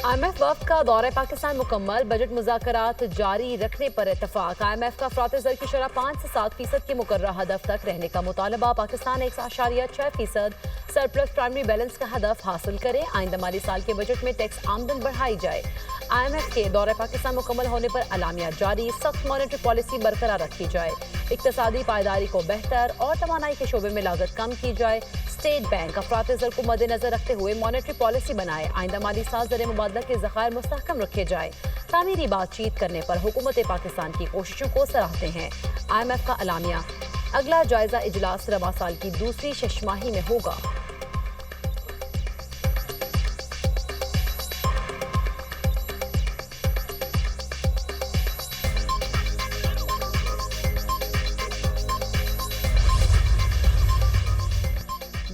IMF वफ्द का दौरा पाकिस्तान मुकम्मल, बजट मुज़ाकरात जारी रखने पर इत्तफाक। IMF का अफरात ज़र की शरह 5 से 7% के मुकर्रर हदफ तक रहने का मुतालबा। पाकिस्तान 1.6% सरप्लस प्राइमरी बैलेंस का हदफ हासिल करे। आइंदा माली साल के बजट में टैक्स आमदन बढ़ाई जाए। IMF के दौरा पाकिस्तान मुकम्मल होने पर अलामिया जारी, सख्त मॉनेटरी पॉलिसी बरकरार रखी जाए। इक्तसादी पायदारी को बेहतर और तवानाई के शोबे में लागत कम की जाए। स्टेट बैंक अफरात ज़र को मद्देनजर रखते हुए मॉनेटरी पॉलिसी बनाए। आइंदा माली साल ज़र मुबादला के ज़खायर मुस्तहकम रखे जाए। तामीरी बातचीत करने पर हुकूमत पाकिस्तान की कोशिशों को सराहते हैं। IMF का अलामिया, अगला जायजा इजलास रवा साल की दूसरी शशमाही में होगा।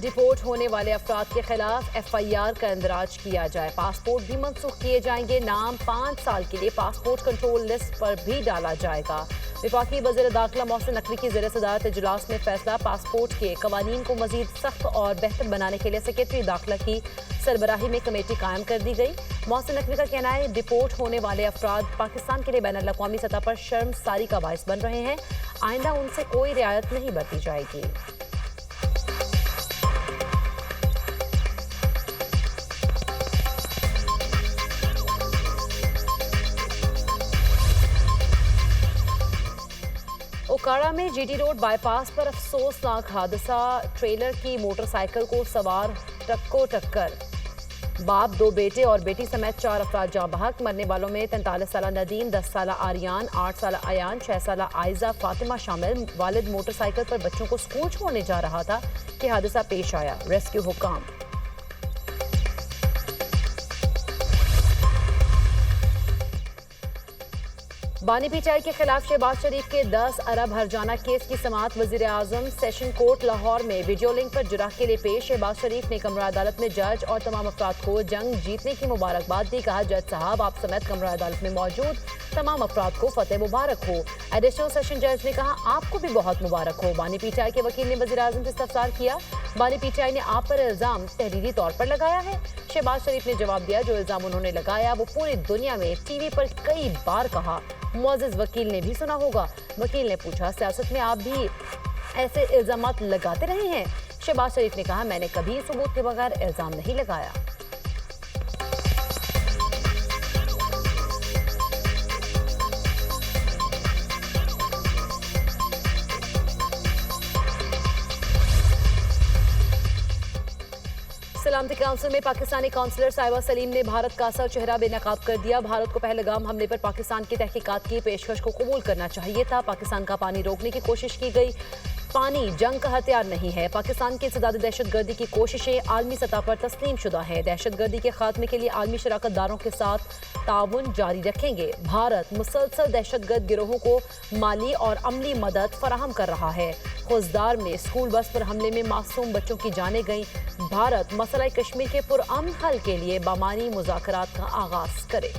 डिपोर्ट होने वाले अफराद के खिलाफ FIR का इंदराज किया जाए। पासपोर्ट भी मनसूख किए जाएंगे। नाम 5 साल के लिए पासपोर्ट कंट्रोल लिस्ट पर भी डाला जाएगा। वफाकी वज़ीर दाखिला मोहसिन नकवी की ज़ेर सदारत इजलास में फैसला। पासपोर्ट के कवानीन को मजीद सख्त और बेहतर बनाने के लिए सेक्रेटरी दाखिला की सरबराही में कमेटी कायम कर दी गई। मोहसिन नकवी का कहना है, डिपोर्ट होने वाले अफराद पाकिस्तान के लिए बैनुल अक़वामी सतह पर शर्मसारी का बाइस बन रहे हैं। आइंदा उनसे कोई रियायत नहीं बरती जाएगी। ओकाड़ा में GT रोड बाईपास पर अफसोसनाक हादसा। ट्रेलर की मोटरसाइकिल को सवार ट्रक को टक्कर। बाप, 2 बेटे और बेटी समेत 4 अफराद जाँ बहक। मरने वालों में 43 साला नदीम, 10 साला आर्यान, 8 साला अयान, 6 साला आयजा फातिमा शामिल। वालिद मोटरसाइकिल पर बच्चों को स्कूल छोड़ने जा रहा था कि हादसा पेश आया। रेस्क्यू हुक्म। बानी पीटीआई के खिलाफ शहबाज शरीफ के 10 अरब हर्जाना केस की समाअत वजीर आजम सेशन कोर्ट लाहौर में वीडियो लिंक पर जुराह के लिए पेश। शहबाज शरीफ ने कमरा अदालत में जज और तमाम अफराद को जंग जीतने की मुबारकबाद दी। कहा, जज साहब, आप समेत कमरा अदालत में मौजूद तमाम अफराद को फतेह मुबारक हो। एडिशनल सेशन जज ने कहा, आपको भी बहुत मुबारक हो। बानी पीटीआई के वकील ने वजीर आजम से इस्तफसार किया। बानी पीटीआई ने आप पर इल्जाम तहरीरी तौर पर लगाया है। शहबाज शरीफ ने जवाब दिया, जो इल्जाम उन्होंने लगाया वो पूरी दुनिया में टीवी पर कई बार कहा। मुअज़्ज़ज़ वकील ने भी सुना होगा। वकील ने पूछा, सियासत में आप भी ऐसे इल्जामात लगाते रहे हैं? शहबाज शरीफ ने कहा, मैंने कभी सबूत के बगैर इल्जाम नहीं लगाया। सलामती काउंसिल में पाकिस्तानी काउंसलर साहिबा सलीम ने भारत का असल चेहरा बेनकाब कर दिया। भारत को पहलगाम हमले पर पाकिस्तान की तहकीकात की पेशकश को कबूल करना चाहिए था। पाकिस्तान का पानी रोकने की कोशिश की गई। पानी जंग का हथियार नहीं है। पाकिस्तान की इंसदादी दहशतगर्दी की कोशिशें आलमी सतह पर तस्लीम शुदा है। दहशतगर्दी के खात्मे के लिए आलमी शराकतदारों के साथ ताउन जारी रखेंगे। भारत मुसलसल दहशतगर्द गिरोहों को माली और अमली मदद फराहम कर रहा है। खुजदार में स्कूल बस पर हमले में मासूम बच्चों की जानें गईं। भारत मसला कश्मीर के पुरअमन हल के लिए बामानी मुज़ाकरात का आगाज करे।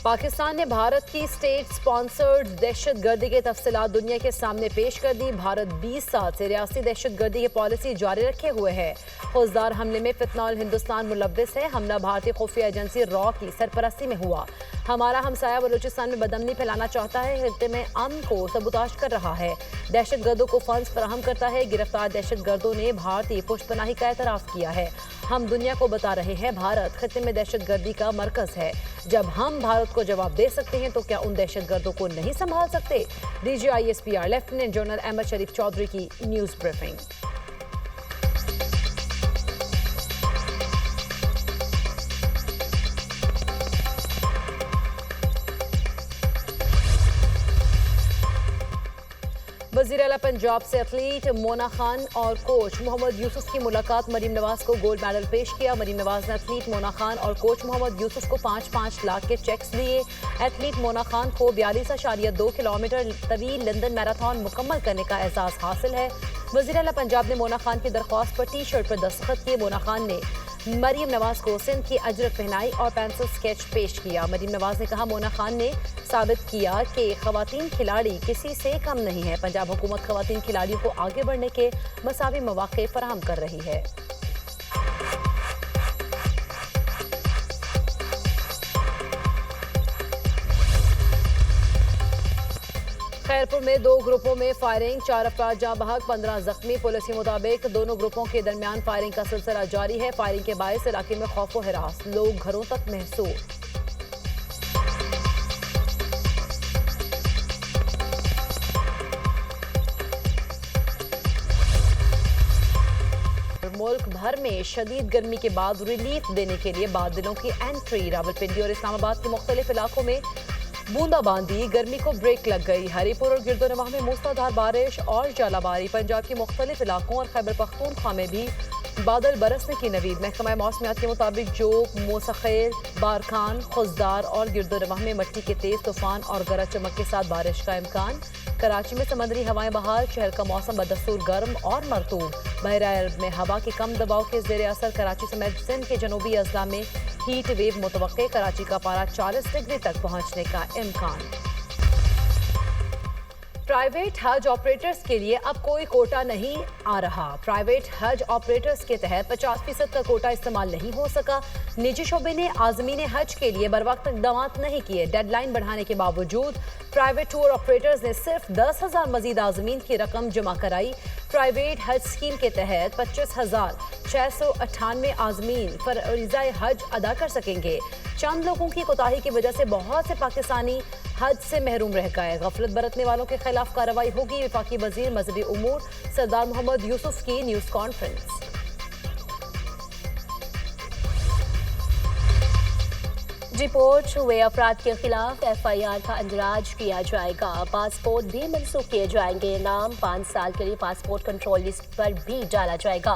पाकिस्तान ने भारत की स्टेट स्पॉन्सर्ड दहशतगर्दी के तफसीलात दुनिया के सामने पेश कर दी। भारत 20 साल से रियासती दहशतगर्दी की पॉलिसी जारी रखे हुए है। फौजदार हमले में फितनौल हिंदुस्तान मुलव्विस है। हमला भारतीय खुफिया एजेंसी रॉ की सरपरस्ती में हुआ। हमारा हमसाया बलूचिस्तान में बदअमनी फैलाना चाहता है। खित्ते में अमन को सबूताश कर रहा है। दहशतगर्दों को फंड्स फराहम करता है। गिरफ्तार दहशतगर्दों ने भारतीय पुष्तपनाही का एतराफ़ किया है। हम दुनिया को बता रहे हैं, भारत खित्ते में दहशतगर्दी का मरकज है। जब हम भारत को जवाब दे सकते हैं तो क्या उन दहशतगर्दों को नहीं संभाल सकते? DGISPR लेफ्टिनेंट जनरल अहमद शरीफ चौधरी की न्यूज़ ब्रीफिंग। वज़ीर आला पंजाब से एथलीट मोना खान और कोच मोहम्मद यूसुफ की मुलाकात। मरीम नवाज को गोल्ड मेडल पेश किया। मरीम नवाज ने एथलीट मोना खान और कोच मोहम्मद यूसुफ को 5-5 लाख के चेक्स दिए। एथलीट मोना खान को 42.2 किलोमीटर तवील लंदन मैराथन मुकम्मल करने का एजाज़ हासिल है। वज़ीर आला पंजाब ने मोना खान की दरख्वास्त पर टी-शर्ट पर दस्तखत किए। मोना खान ने मरीम नवाज को सिंध की अजरक पहनाई और पेंसिल स्केच पेश किया। मरीम नवाज ने कहा, मोना खान ने साबित किया कि खवातीन खिलाड़ी किसी से कम नहीं है। पंजाब हुकूमत खवातीन खिलाड़ियों को आगे बढ़ने के मसावी मौके फराहम कर रही है। खैरपुर में 2 ग्रुपों में फायरिंग, 4 अफराद जाँ बहक, 15 जख्मी। पुलिस के मुताबिक दोनों ग्रुपों के दरमियान फायरिंग का सिलसिला जारी है। फायरिंग के बायस इलाके में खौफ व हिरास, लोग घरों तक महसूर। मुल्क भर में शदीद गर्मी के बाद रिलीफ देने के लिए बादलों की एंट्री। रावलपिंडी और इस्लामाबाद के मुख्तलिफ इलाकों में बूंदाबांदी, गर्मी को ब्रेक लग गई। हरीपुर और गिरदोनवाह में मूसलाधार बारिश और जालाबारी। पंजाब के मुख्तलिफ इलाकों और खैबर पख्तूनख्वा में भी बादल बरसने की नवीद। महकमा मौसमियात के मुताबिक जोक, मोसखेल, बारखान, खुजदार और गिरदोनवाह में मट्टी के तेज तूफान और गरज चमक के साथ बारिश का इम्कान। कराची में समंदरी हवाएं बहाल, शहर का मौसम बदस्तूर गर्म और मरतूब। बहरा अरब में हवा के कम दबाव के जेर असर कराची समेत सिंध के जनूबी अजला में हीट वेव मुतवक्के। कराची का पारा 40 डिग्री तक पहुंचने का इम्कान। प्राइवेट हज ऑपरेटर्स के लिए अब कोई कोटा नहीं आ रहा। प्राइवेट हज ऑपरेटर्स के तहत 50% का कोटा इस्तेमाल नहीं हो सका। निजी शोबे ने आज़मीन हज के लिए बरवक्त इक़दाम नहीं किए। डेडलाइन बढ़ाने के बावजूद प्राइवेट टूर ऑपरेटर्स ने सिर्फ 10,000 मजीद आज़मीन की रकम जमा कराई। प्राइवेट हज स्कीम के तहत 25,698 आज़मीन फरीज़ा हज अदा कर सकेंगे। चंद लोगों की कोताही की वजह से बहुत से पाकिस्तानी हज से महरूम रह गए। गफलत बरतने वालों के खिलाफ कार्रवाई होगी। वफाकी वजीर मजहबी उमूर सरदार मोहम्मद यूसुफ की न्यूज़ कॉन्फ्रेंस। रिपोर्ट हुए अफराद के खिलाफ FIR का इंदराज किया जाएगा। पासपोर्ट भी मनसूख किए जाएंगे। नाम 5 साल के लिए पासपोर्ट कंट्रोल लिस्ट पर भी डाला जाएगा।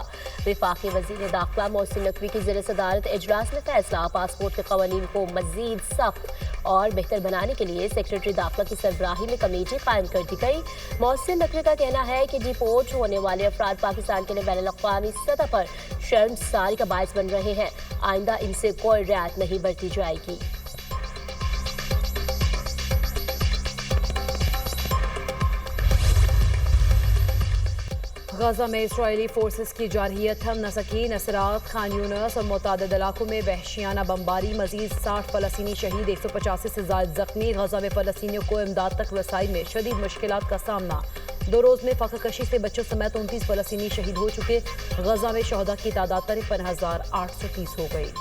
वफाकी वजीर दाखिला मोहसिन नकवी की ज़ेर सदारत इजलास में फैसला। पासपोर्ट के कवानीन को मजीद सख्त और बेहतर बनाने के लिए सेक्रेटरी दाखिला की सरबराही में कमेटी कायम कर दी गई। मोहसिन नकवी का कहना है कि डिपोर्ट होने वाले अफराद पाकिस्तान के लिए बैनुल-अक़वामी सतह पर शर्मसारी का बायस बन रहे हैं। आइंदा इनसे कोई रियायत नहीं बरती जाएगी। गाजा में इसराइली फोर्सेस की जारहियत थम न सकी। नसरात, खान यूनस और मुतादिद इलाकों में वहशियाना बमबारी। मजीद 60 फलस्तीनी शहीद, 185 से ज्यादा जख्मी। गाजा में फलस्तीनियों को इमदाद तक रसाई में शदीद मुश्किलात का सामना। 2 रोज में फाककशी से बच्चों समेत 29 फलस्तीनी शहीद हो चुके। गाजा में शहदा की तादाद 53,830 हो गई।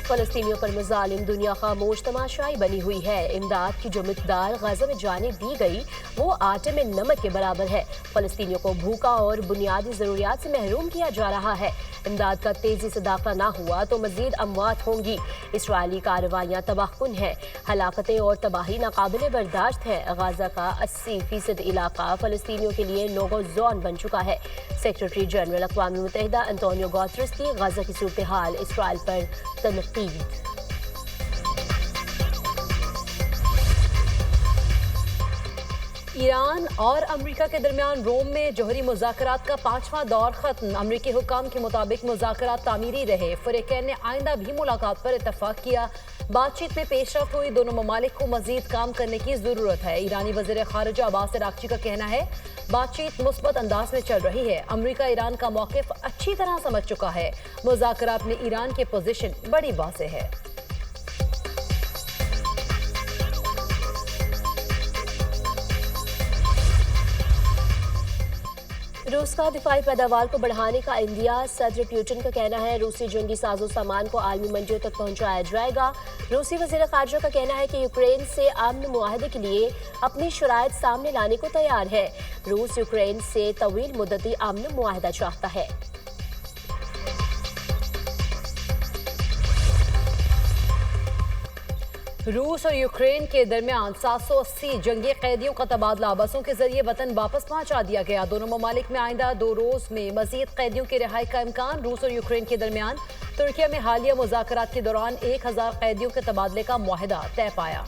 फलस्तीनियों पर मुजालिम दुनिया खामोश तमाशाई बनी हुई है। इमदाद की जो मिकदार गाजा में जाने दी गई वो आटे में नमक के बराबर है। फलस्तीनियों को भूखा और बुनियादी जरूरियात से महरूम किया जा रहा है। इमदाद का तेजी से दाखिला ना हुआ तो मजीद अमवात होंगी। इसराइली कार्रवाइयाँ तबाहकुन है। हलाकतें और तबाही नाकाबिले बर्दाश्त है। गाजा का 80% इलाका फलस्तीनियों के लिए नोगो जोन बन चुका है। सेक्रेटरी जनरल अक़वाम मुत्तहिदा एंटोनियो गुतेरेस की गाजा की सूरत हाल इसराइल पर तनकीद। ईरान और अमेरिका के दरमियान रोम में जौहरी मुज़ाकरात का 5वां दौर खत्म। अमेरिकी हुकाम के मुताबिक मुज़ाकरात तामीरी रहे। फ़रीक़ैन ने आइंदा भी मुलाकात पर इत्तफाक किया। बातचीत में पेशरफ्त हुई। दोनों ममालिक को मजीद काम करने की जरूरत है। ईरानी वज़ीर ख़ारिजा अब्बास अराग़ची का कहना है बातचीत मुस्बत अंदाज में चल रही है। अमेरिका ईरान का मौक़िफ़ अच्छी तरह समझ चुका है। मुज़ाकरात में ईरान की पोजीशन बड़ी वाज़ेह है। रूस का दिफाई पैदावार को बढ़ाने का इंदिया। सदर पुतिन का कहना है रूसी जंगी साजो सामान को आलमी मंडियों तक पहुंचाया जाएगा। रूसी वज़ीर ख़ारिजा का कहना है कि यूक्रेन से अमन मुआहदे के लिए अपनी शराइत सामने लाने को तैयार है। रूस यूक्रेन से तवील मुद्दती अमन मुआहदा चाहता है। रूस और यूक्रेन के दरमियान 780 जंगी कैदियों का तबादला बसों के जरिए वतन वापस पहुंचा दिया गया। दोनों ममालिक में आइंदा 2 रोज में मजीद कैदियों की रिहाई का इम्कान। रूस और यूक्रेन के दरमियान तुर्किया में हालिया मुज़ाकरात के दौरान 1000 कैदियों के तबादले का मुआहदा तय पाया।